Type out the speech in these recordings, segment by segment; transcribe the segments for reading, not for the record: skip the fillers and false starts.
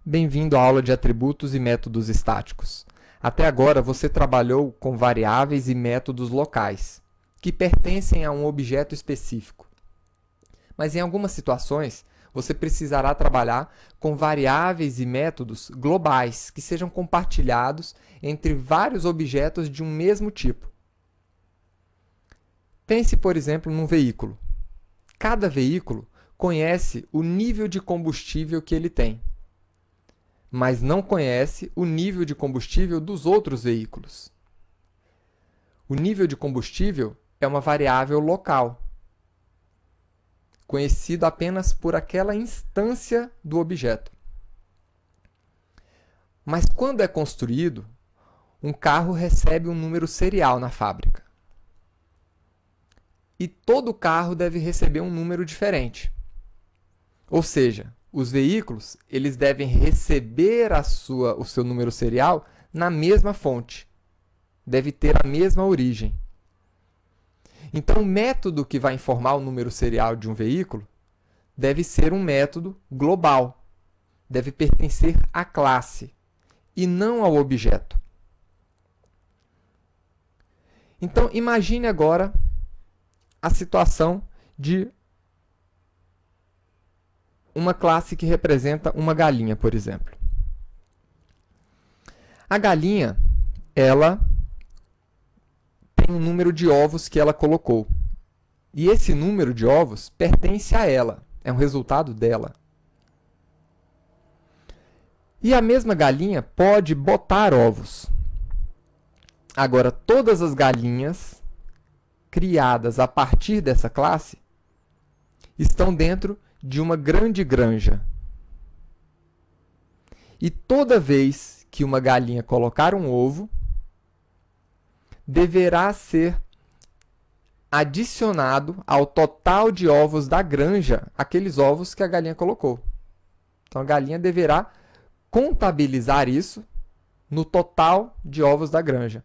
Bem-vindo à aula de atributos e métodos estáticos. Até agora você trabalhou com variáveis e métodos locais, que pertencem a um objeto específico. Mas em algumas situações, você precisará trabalhar com variáveis e métodos globais, que sejam compartilhados entre vários objetos de um mesmo tipo. Pense, por exemplo, num veículo. Cada veículo conhece o nível de combustível que ele tem, mas não conhece o nível de combustível dos outros veículos. O nível de combustível é uma variável local, conhecido apenas por aquela instância do objeto. Mas quando é construído, um carro recebe um número serial na fábrica. E todo carro deve receber um número diferente. Ou seja, os veículos eles devem receber o seu número serial na mesma fonte. Deve ter a mesma origem. Então, o método que vai informar o número serial de um veículo deve ser um método global. Deve pertencer à classe e não ao objeto. Então, imagine agora a situação de uma classe que representa uma galinha, por exemplo. A galinha, ela tem um número de ovos que ela colocou. E esse número de ovos pertence a ela, é um resultado dela. E a mesma galinha pode botar ovos. Agora, todas as galinhas criadas a partir dessa classe estão dentro de uma grande granja. E toda vez que uma galinha colocar um ovo, deverá ser adicionado ao total de ovos da granja aqueles ovos que a galinha colocou. Então, a galinha deverá contabilizar isso no total de ovos da granja,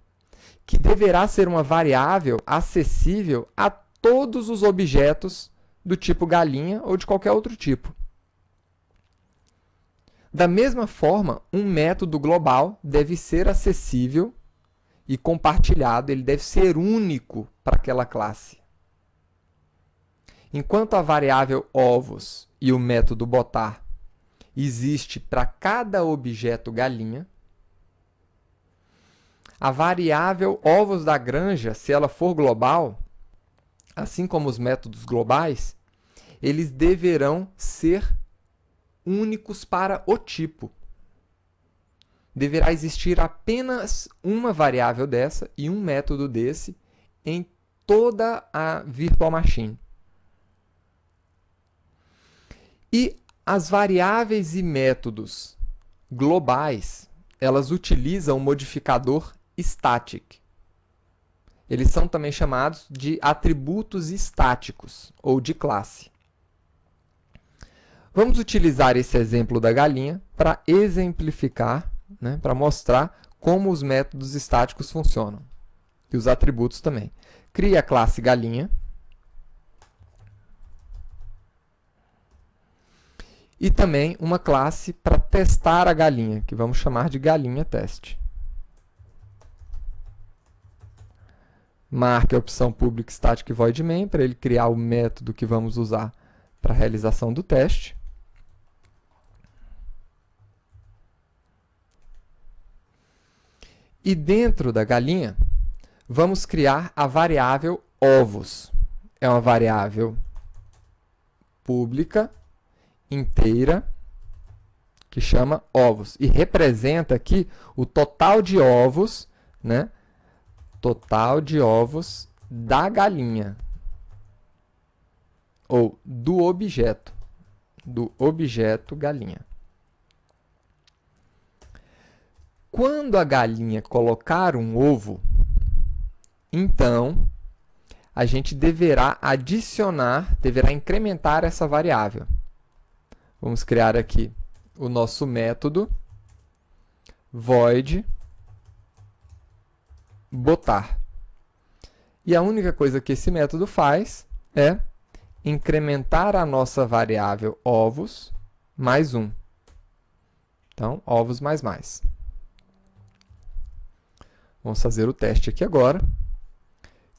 que deverá ser uma variável acessível a todos os objetos do tipo galinha ou de qualquer outro tipo. Da mesma forma, um método global deve ser acessível e compartilhado, ele deve ser único para aquela classe. Enquanto a variável ovos e o método botar existe para cada objeto galinha, a variável ovos da granja, se ela for global, assim como os métodos globais, eles deverão ser únicos para o tipo. Deverá existir apenas uma variável dessa e um método desse em toda a Virtual Machine. E as variáveis e métodos globais, elas utilizam o modificador static. Eles são também chamados de atributos estáticos ou de classe. Vamos utilizar esse exemplo da galinha para exemplificar, para mostrar como os métodos estáticos funcionam. E os atributos também. Crie a classe galinha. E também uma classe para testar a galinha, que vamos chamar de galinha teste. Marque a opção public static void main para ele criar o método que vamos usar para a realização do teste. E dentro da galinha, vamos criar a variável ovos. É uma variável pública, inteira, que chama ovos. E representa aqui o total de ovos, total de ovos da galinha. Ou do objeto galinha. Quando a galinha colocar um ovo, então, a gente deverá incrementar essa variável. Vamos criar aqui o nosso método void botar. E a única coisa que esse método faz é incrementar a nossa variável ovos mais 1. Então, ovos mais mais. Vamos fazer o teste aqui agora.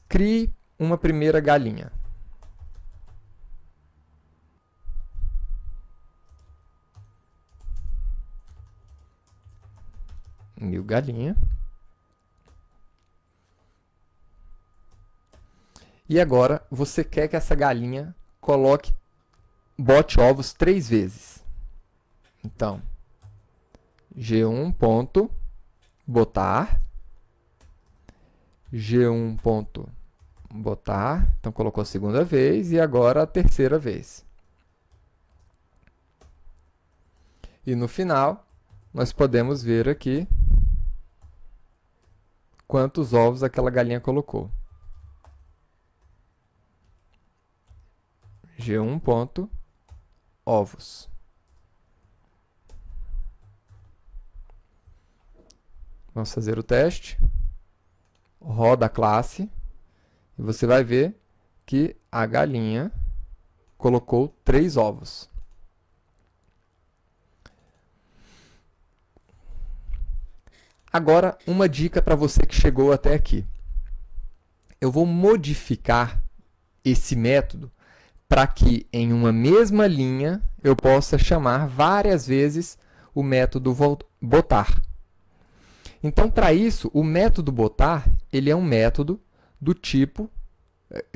Crie uma primeira galinha. Mil galinha. E agora, você quer que essa galinha bote ovos 3 vezes. Então, G1.botar, G1.botar, então colocou a segunda vez e agora a terceira vez. E no final, nós podemos ver aqui quantos ovos aquela galinha colocou. G1.ovos. Vamos fazer o teste. Roda a classe. E você vai ver que a galinha colocou 3 ovos. Agora, uma dica para você que chegou até aqui. Eu vou modificar esse método para que em uma mesma linha eu possa chamar várias vezes o método botar. Então, para isso, o método botar ele é um método do tipo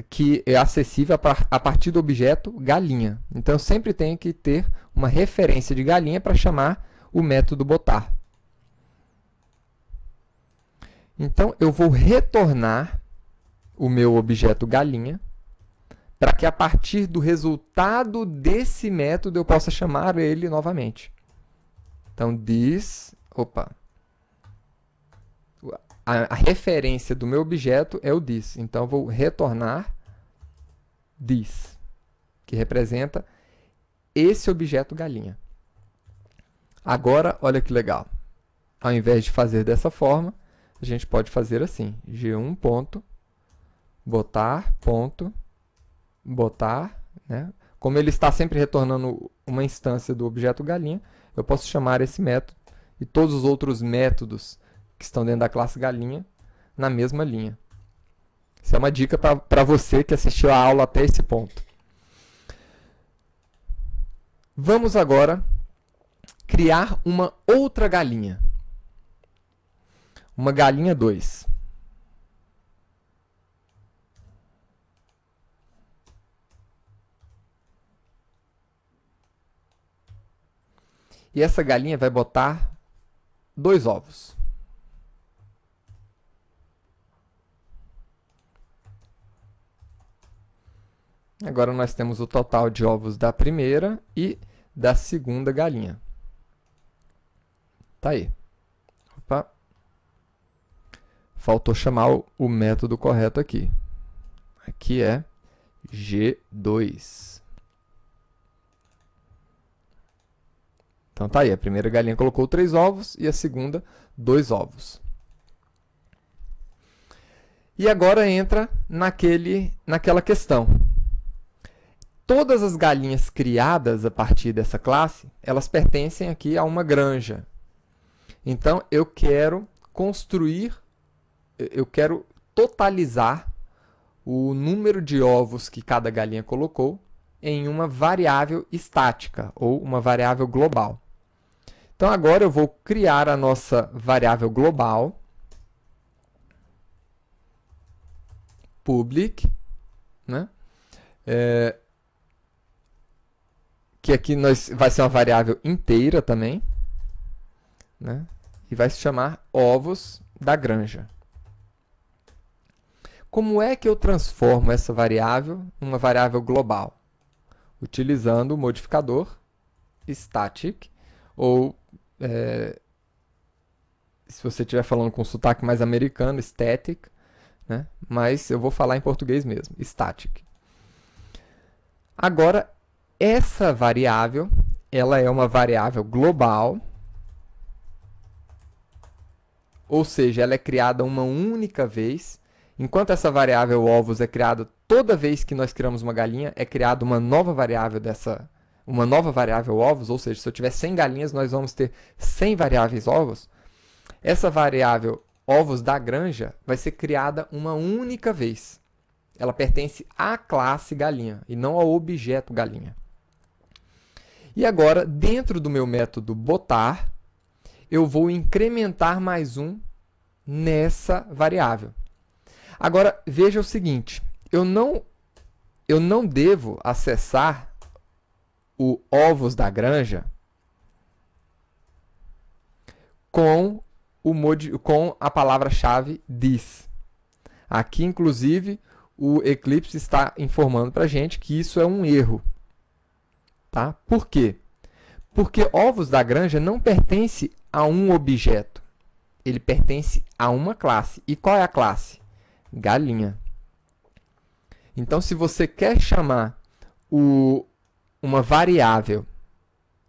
que é acessível a partir do objeto galinha. Então, eu sempre tenho que ter uma referência de galinha para chamar o método botar. Então, eu vou retornar o meu objeto galinha para que a partir do resultado desse método eu possa chamar ele novamente. Então, a referência do meu objeto é o this. Então, eu vou retornar this, que representa esse objeto galinha. Agora, olha que legal. Ao invés de fazer dessa forma, a gente pode fazer assim, G1.botar, né? Como ele está sempre retornando uma instância do objeto galinha, eu posso chamar esse método e todos os outros métodos que estão dentro da classe galinha na mesma linha. Isso é uma dica para você que assistiu a aula até esse ponto. Vamos agora criar uma outra galinha. Uma galinha 2. E essa galinha vai botar 2 ovos. Agora nós temos o total de ovos da primeira e da segunda galinha. Tá aí. Opa. Faltou chamar o método correto aqui. Aqui é G2. Então tá aí, a primeira galinha colocou 3 ovos e a segunda 2 ovos. E agora entra naquela questão. Todas as galinhas criadas a partir dessa classe, elas pertencem aqui a uma granja. Então eu quero totalizar o número de ovos que cada galinha colocou em uma variável estática ou uma variável global. Então, agora eu vou criar a nossa variável global, public, né? Que aqui vai ser uma variável inteira também, né? E vai se chamar ovos da granja. Como é que eu transformo essa variável em uma variável global? Utilizando o modificador static, ou se você estiver falando com sotaque mais americano, static, né? Mas eu vou falar em português mesmo, static. Agora, essa variável, ela é uma variável global, ou seja, ela é criada uma única vez. Enquanto essa variável ovos é criada toda vez que nós criamos uma galinha, é criada uma nova variável dessa uma nova variável ovos, ou seja, se eu tiver 100 galinhas, nós vamos ter 100 variáveis ovos. Essa variável ovos da granja vai ser criada uma única vez. Ela pertence à classe galinha e não ao objeto galinha. E agora, dentro do meu método botar, eu vou incrementar mais um nessa variável. Agora, veja o seguinte, eu não devo acessar o ovos da granja com a palavra-chave this. Aqui, inclusive, o Eclipse está informando para a gente que isso é um erro. Tá? Por quê? Porque ovos da granja não pertence a um objeto. Ele pertence a uma classe. E qual é a classe? Galinha. Então, se você quer chamar uma variável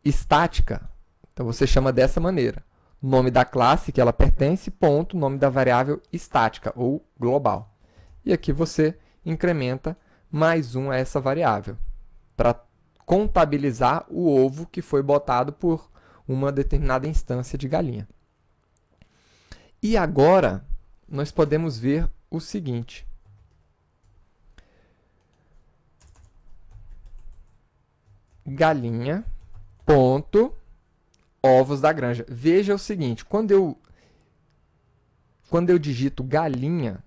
estática, então você chama dessa maneira. Nome da classe que ela pertence, ponto, nome da variável estática ou global. E aqui você incrementa mais um a essa variável, para contabilizar o ovo que foi botado por uma determinada instância de galinha. E agora, nós podemos ver o seguinte. Galinha, ponto, ovos da granja. Veja o seguinte, quando eu digito galinha,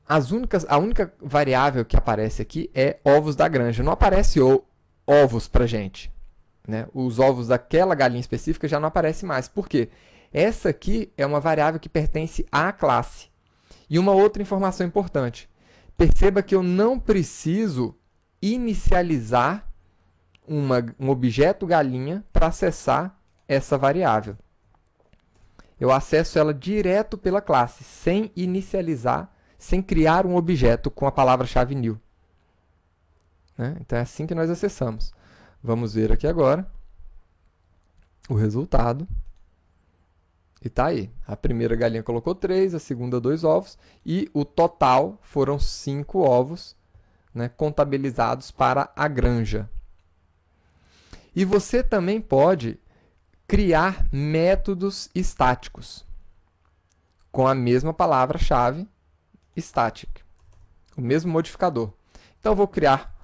a única variável que aparece aqui é ovos da granja. Não aparece ovos para a gente. Né? Os ovos daquela galinha específica já não aparecem mais. Por quê? Essa aqui é uma variável que pertence à classe. E uma outra informação importante. Perceba que eu não preciso inicializar um objeto galinha para acessar essa variável. Eu acesso ela direto pela classe, sem inicializar, sem criar um objeto com a palavra-chave new. Né? Então, é assim que nós acessamos. Vamos ver aqui agora o resultado. E está aí. A primeira galinha colocou 3, a segunda 2 ovos, e o total foram 5 ovos, né, contabilizados para a granja. E você também pode criar métodos estáticos com a mesma palavra-chave static, o mesmo modificador. Então, eu vou criar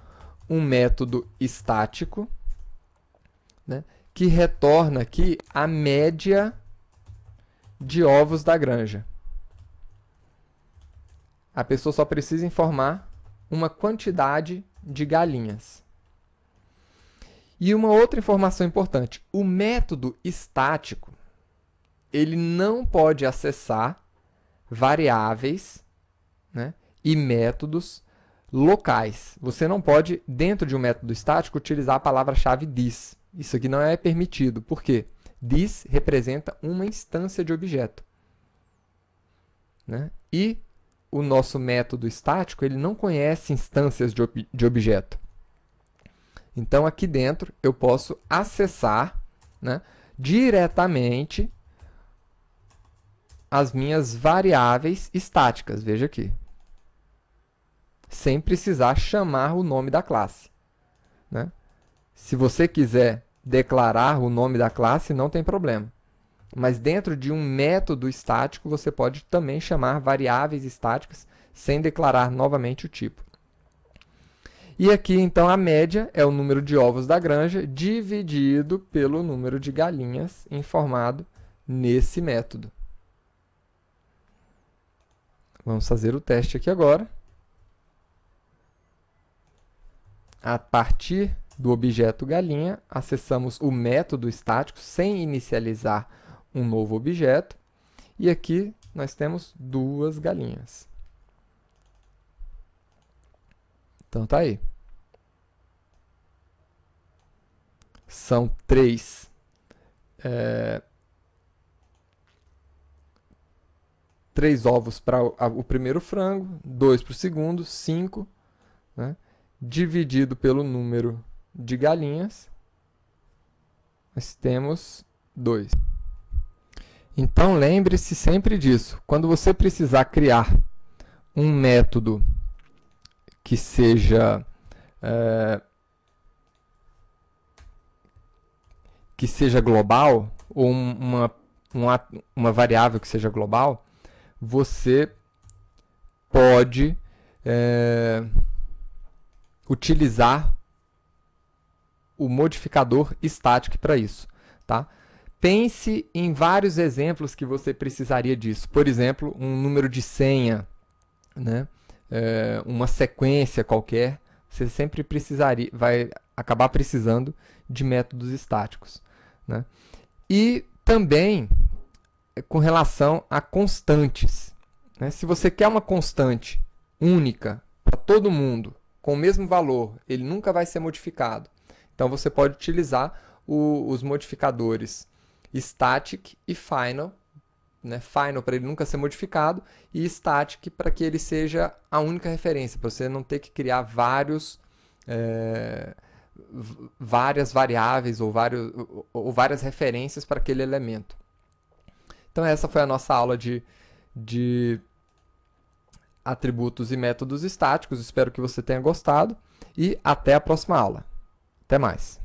um método estático, né, que retorna aqui a média de ovos da granja. A pessoa só precisa informar uma quantidade de galinhas. E uma outra informação importante, o método estático, ele não pode acessar variáveis, né, e métodos locais. Você não pode, dentro de um método estático, utilizar a palavra-chave this. Isso aqui não é permitido. Por quê? This representa uma instância de objeto. Né? E o nosso método estático ele não conhece instâncias de objeto. Então, aqui dentro, eu posso acessar, né, diretamente as minhas variáveis estáticas. Veja aqui. Sem precisar chamar o nome da classe. Né? Se você quiser declarar o nome da classe, não tem problema. Mas dentro de um método estático, você pode também chamar variáveis estáticas sem declarar novamente o tipo. E aqui, então, a média é o número de ovos da granja dividido pelo número de galinhas informado nesse método. Vamos fazer o teste aqui agora. A partir do objeto galinha, acessamos o método estático sem inicializar um novo objeto. E aqui nós temos 2 galinhas. Então, tá aí. São 3 ovos para o primeiro frango, 2 para o segundo, 5, né, dividido pelo número de galinhas, nós temos 2. Então, lembre-se sempre disso. Quando você precisar criar um método que seja que seja global, ou uma variável que seja global, você pode utilizar o modificador static para isso, tá? Pense em vários exemplos que você precisaria disso. Por exemplo, um número de senha, né? Uma sequência qualquer, você sempre vai acabar precisando de métodos estáticos, né? E também com relação a constantes, né? Se você quer uma constante única para todo mundo, com o mesmo valor, ele nunca vai ser modificado. Então você pode utilizar os modificadores static e final, né? Final para ele nunca ser modificado e static para que ele seja a única referência, para você não ter que criar várias variáveis ou várias referências para aquele elemento. Então essa foi a nossa aula de atributos e métodos estáticos. Espero que você tenha gostado e até a próxima aula. Até mais!